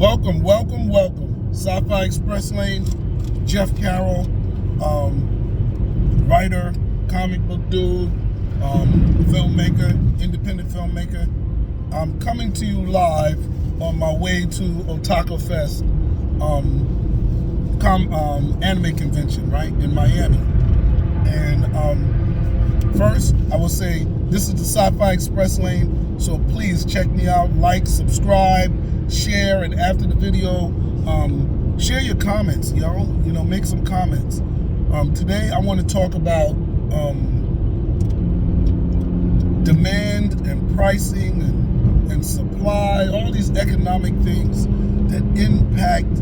Welcome. Sci-fi Express Lane, Jeff Carroll, writer, comic book dude, filmmaker, independent filmmaker. I'm coming to you live on my way to Otaku Fest, anime convention, right, in Miami. And first, I will say this is the Sci-fi Express Lane, so please check me out, like, subscribe, share, and after the video, share your comments, make some comments. Today I want to talk about demand and pricing and supply, all these economic things that impact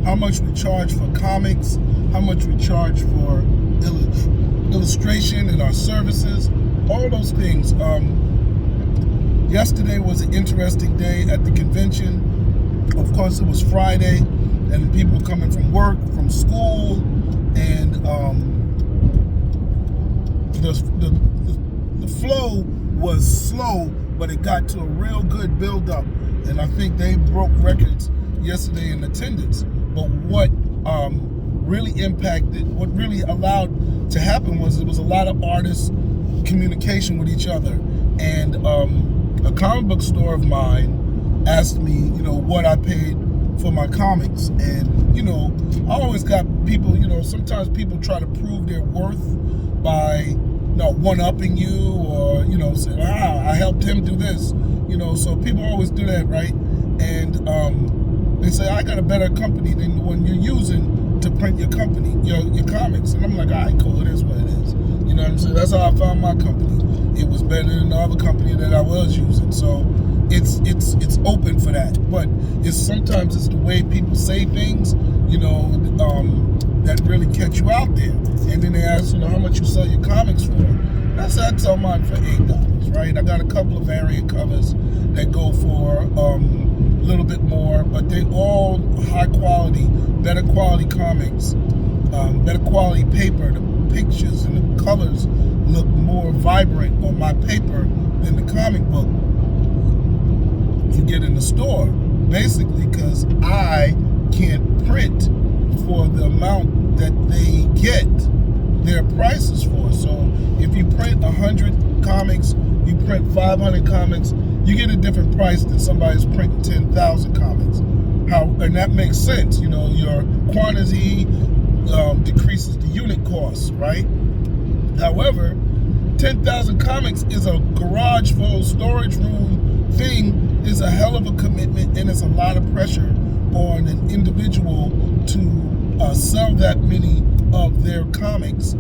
how much we charge for comics, how much we charge for illustration and our services, all those things. Yesterday was an interesting day at the convention. Of course, it was Friday, and people coming from work, from school, and the flow was slow, but it got to a real good build-up, and I think they broke records yesterday in attendance. But what really impacted, what really allowed to happen was there was a lot of artists' communication with each other, and a comic book store of mine asked me, what I paid for my comics. And, I always got people, sometimes people try to prove their worth by, one-upping you or, saying, I helped him do this, so people always do that, right? And they say, I got a better company than the one you're using to print your company, your comics. And I'm like, all right, cool, it is what it is. You know what I'm saying? That's how I found my company. It was better than the other company that I was using. So it's open for that. But sometimes it's the way people say things, that really catch you out there. And then they ask, how much you sell your comics for. I said, I sell mine for $8, right? I got a couple of variant covers that go for a little bit more, but they all high quality, better quality comics, better quality paper. The pictures and the colors look more vibrant on my paper than the comic book you get in the store, basically because I can't print for the amount that they get their prices for. So if you print 100 comics, you print 500 comics, you get a different price than somebody's printing 10,000 comics. And that makes sense. Your quantity decreases the unit cost, right? However, 10,000 comics is a garage full storage room thing, is a hell of a commitment, and it's a lot of pressure on an individual to sell that many of their comics,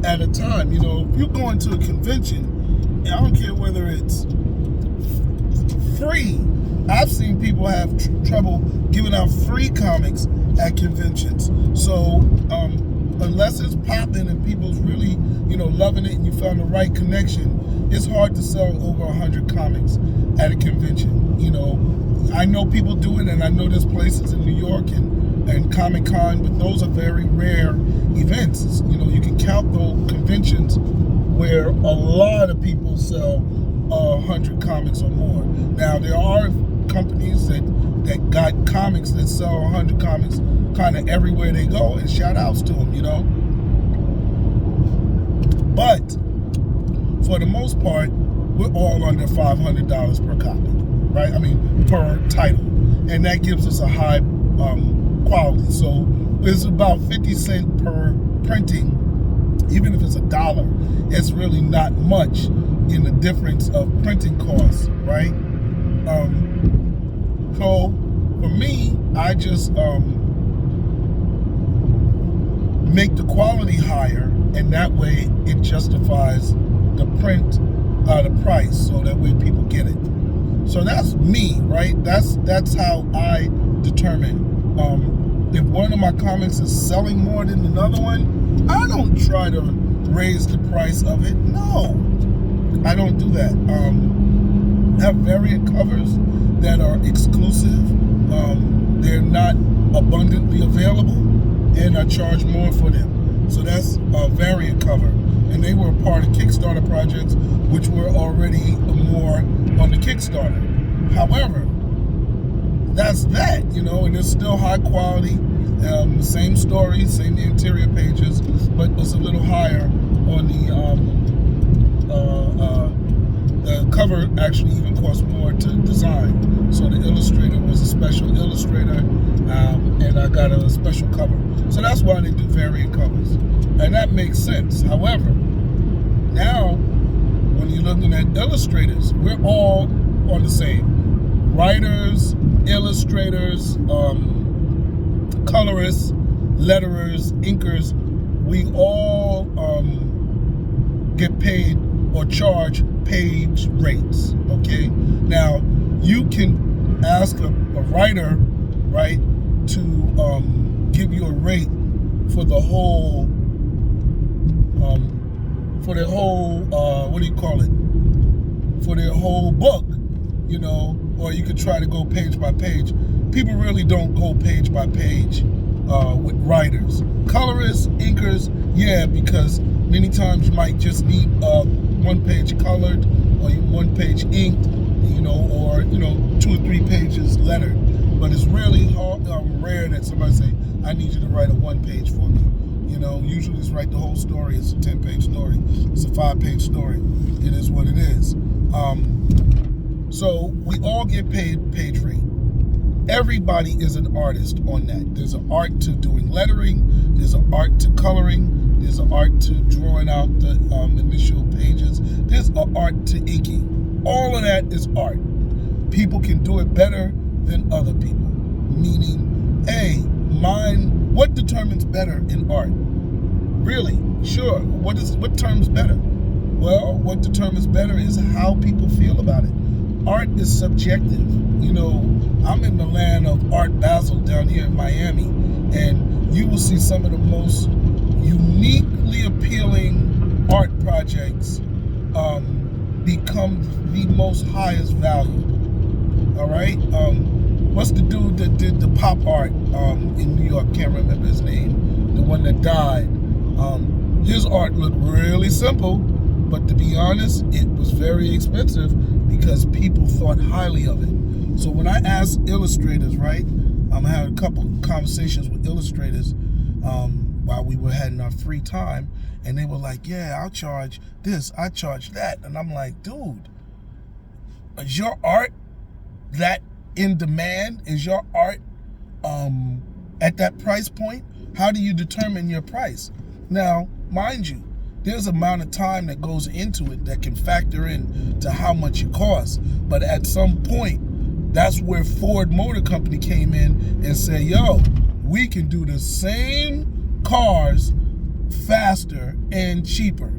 at a time. If you're going to a convention, I don't care whether it's free. I've seen people have trouble giving out free comics at conventions. So unless it's popping and people's really, loving it and you found the right connection, it's hard to sell over 100 comics at a convention. I know people do it, and I know there's places in New York and Comic-Con, but those are very rare events. You can count those conventions where a lot of people sell 100 comics or more. Now, there are companies that got comics that sell 100 comics kind of everywhere they go, and shout outs to them, But for the most part, we're all under $500 per copy, right? I mean, per title. And that gives us a high quality. So it's about 50 cents per printing. Even if it's $1, it's really not much in the difference of printing costs, right? So for me, I just make the quality higher, and that way it justifies the print, the price, so that way people get it. So that's me, right? That's how I determine if one of my comics is selling more than another one. I don't try to raise the price of it. No, I don't do that. I have variant covers that are exclusive. They're not abundantly available, and I charge more for them. So that's a variant cover. And they were part of Kickstarter projects, which were already more on the Kickstarter. However, and it's still high quality. Same story, same interior pages, but it's a little higher on the cover. Actually even cost more to design. So the illustrator was a special illustrator, and I got a special cover. So that's why they do variant covers. And that makes sense. However, now when you're looking at illustrators, we're all on the same. Writers, illustrators, colorists, letterers, inkers, we all get paid or charge page rates, okay? Now, you can ask a writer, right, to give you a rate for the whole, what do you call it? For their whole book, or you could try to go page by page. People really don't go page by page with writers. Colorists, inkers, yeah, because many times you might just need one page colored or one page inked, or 2 or 3 pages lettered. But it's really rare that somebody say, I need you to write a 1-page for me. Usually it's write the whole story. It's a 10-page story. It's a 5-page story. It is what it is. So we all get paid page rate. Everybody is an artist on that. There's an art to doing lettering. There's an art to coloring. There's an art to drawing out the initial pages. There's an art to inking. All of that is art. People can do it better than other people. Meaning, hey, what determines better in art? Really? Sure. What terms better? Well, what determines better is how people feel about it. Art is subjective. I'm in the land of Art Basel down here in Miami, and you will see some of the most uniquely appealing art projects become the most highest valued. All right? What's the dude that did the pop art in New York? Can't remember his name. The one that died. His art looked really simple, but to be honest, it was very expensive because people thought highly of it. So when I asked illustrators, right, I had a couple conversations with illustrators while we were having our free time, and they were like, yeah, I'll charge this, I charge that. And I'm like, dude, is your art that in demand? Is your art at that price point? How do you determine your price? Now, mind you, there's an amount of time that goes into it that can factor in to how much it costs. But at some point, that's where Ford Motor Company came in and said, yo, we can do the same cars faster and cheaper.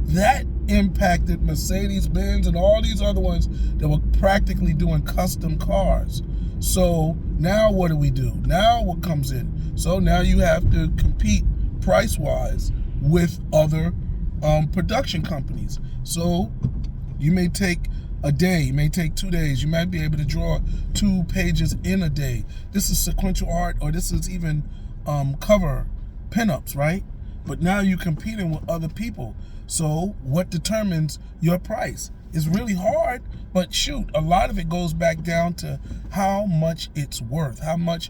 That impacted Mercedes-Benz and all these other ones that were practically doing custom cars. So now what do we do? Now what comes in? So now you have to compete price-wise with other production companies. So you may take a day, you may take 2 days, you might be able to draw 2 pages in a day. This is sequential art, or this is even cover pinups, right? But now you're competing with other people. So what determines your price? It's really hard, but shoot, a lot of it goes back down to how much it's worth. How much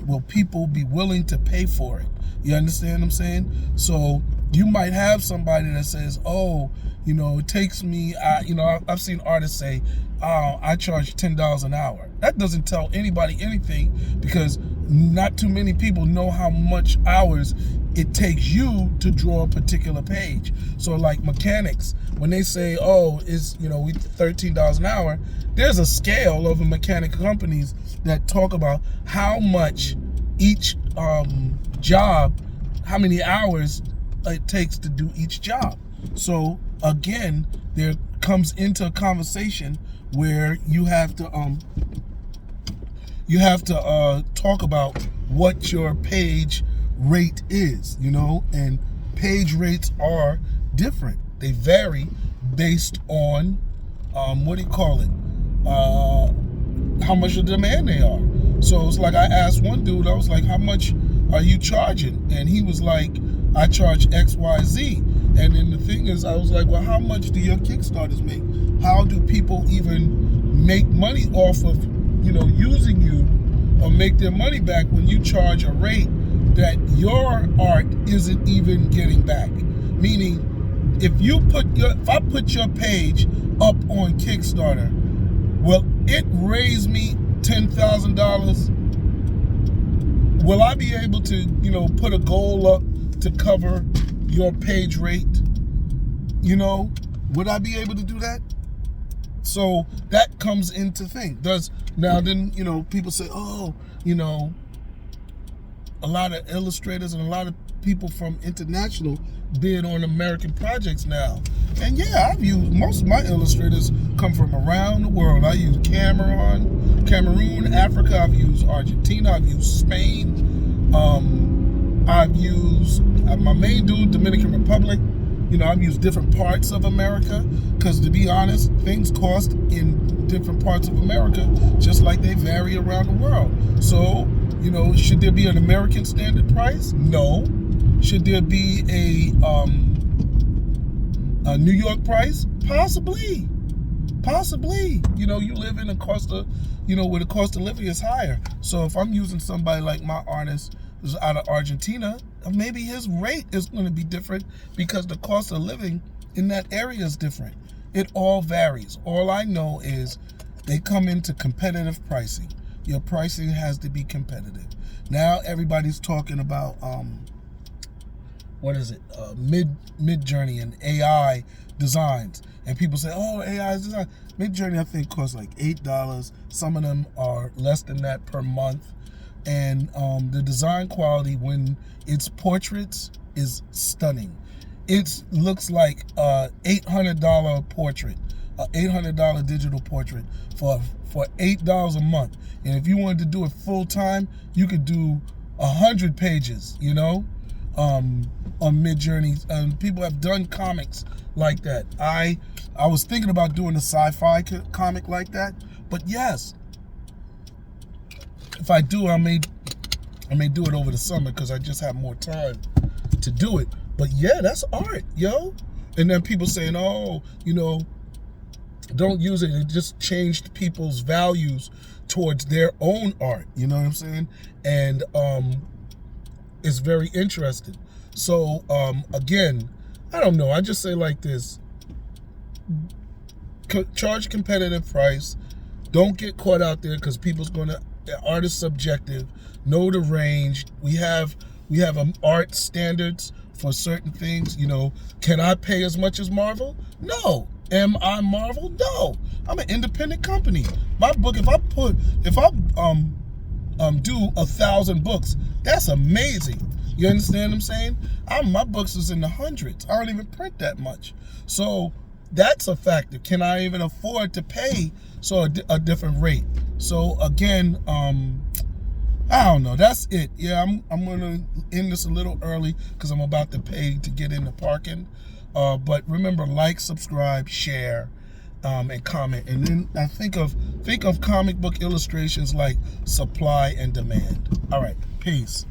will people be willing to pay for it? You understand what I'm saying? So you might have somebody that says, oh, it takes me, I've seen artists say, I charge $10 an hour. That doesn't tell anybody anything, because not too many people know how much hours it takes you to draw a particular page. So like mechanics, when they say, oh, it's, we $13 an hour, there's a scale of mechanic companies that talk about how much each job, how many hours it takes to do each job. So again, there comes into a conversation where you have to talk about what your page rate is, and page rates are different. They vary based on how much of demand they are. So it's like I asked one dude, I was like, how much are you charging? And he was like, I charge XYZ. And then the thing is, I was like, well, how much do your Kickstarters make? How do people even make money off of, using you or make their money back when you charge a rate that your art isn't even getting back. Meaning, if I put your page up on Kickstarter, will it raise me $10,000? Will I be able to, put a goal up to cover your page rate? Would I be able to do that? So that comes into thing. People say, a lot of illustrators and a lot of people from international bid on American projects now. And yeah, most of my illustrators come from around the world. I use Cameroon, Africa, I've used Argentina, I've used Spain, I've used my main dude, Dominican Republic. I've used different parts of America because, to be honest, things cost in different parts of America just like they vary around the world. So, should there be an American standard price? No. Should there be a New York price? Possibly. You live in a cost of, where the cost of living is higher. So if I'm using somebody like my artist who's out of Argentina, maybe his rate is going to be different because the cost of living in that area is different. It all varies. All I know is they come into competitive pricing. Your pricing has to be competitive. Now everybody's talking about Mid-Journey and AI designs, and people say, "Oh, AI is design." Mid-Journey, I think, costs like $8. Some of them are less than that per month, and the design quality when it's portraits is stunning. It looks like a $800 portrait, a $800 digital portrait for $8 a month. And if you wanted to do it full time, you could do 100 pages, on Mid-Journey. People have done comics like that. I was thinking about doing a sci-fi comic like that, but yes, if I do, I may do it over the summer because I just have more time to do it. But yeah, that's art, yo. And then people saying, "Oh, don't use it." It just changed people's values towards their own art. You know what I'm saying? And it's very interesting. So again, I don't know. I just say like this: charge a competitive price. Don't get caught out there because art is subjective. Know the range. We have art standards for certain things. Can I pay as much as Marvel? No. Am I Marvel? No. I'm an independent company. My book, if I do 1,000 books, that's amazing. You understand what I'm saying? My books is in the hundreds. I don't even print that much. So that's a factor. Can I even afford to pay a different rate? So again, I don't know. That's it. Yeah, I'm gonna end this a little early because I'm about to pay to get into parking. But remember, like, subscribe, share, and comment. And then I think of comic book illustrations like supply and demand. All right, peace.